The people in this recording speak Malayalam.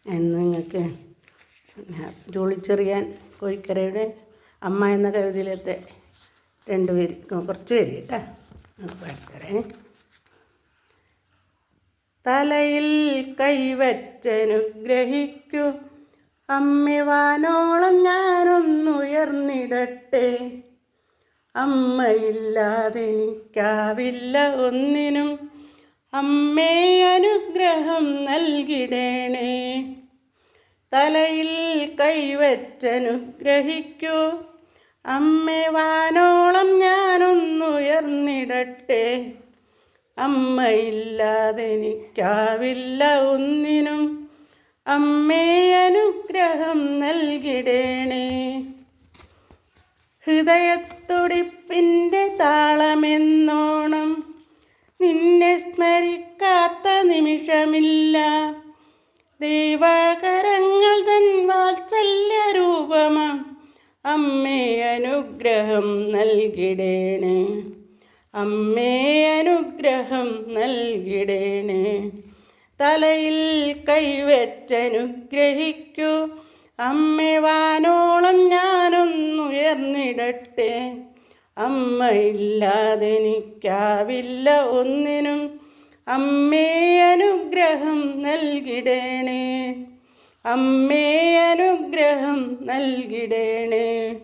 എന്ന് നിങ്ങൾക്ക് ജോളിച്ചെറിയാൻ കോഴിക്കരയുടെ അമ്മ എന്ന കവിതയിലത്തെ കുറച്ച് പേര് കേട്ടോ പാടിത്തരേ. തലയിൽ കൈവച്ചനുഗ്രഹിക്കൂ അമ്മേ വാനോളം ഞാനൊന്നുയർന്നിടട്ടെ. അമ്മയില്ലാതെനിക്കാവില്ല ഒന്നിനും, അമ്മേ അനുഗ്രഹം നൽകിടേണേ. തലയിൽ കൈവച്ചനുഗ്രഹിക്കൂ അമ്മേ വാനോളം ഞാനൊന്നുയർന്നിടട്ടെ. അമ്മയില്ലാതെനിക്കാവില്ല ഒന്നിനും, അമ്മേ അനുഗ്രഹം നൽകിടേണേ. ഹൃദയത്തുടിപ്പിൻ്റെ താളമെന്നോണം നിന്നെ സ്മരിക്കാത്ത നിമിഷമില്ല. ദൈവകരങ്ങൾ തൻ വാത്സല്യരൂപമാം അമ്മേ അനുഗ്രഹം നൽകിടേണേ. അമ്മേ അനുഗ്രഹം നൽകിടേണേ. തലയിൽ കൈവച്ചനുഗ്രഹിക്കൂ അമ്മേ വാനോളം ഞാനൊന്നുയർന്നിടട്ടെ. അമ്മയില്ലാതെനിക്കാവില്ല ഒന്നിനും, അമ്മേ അനുഗ്രഹം നൽകിടേണേ. അമ്മേ അനുഗ്രഹം നൽകിടേണേ.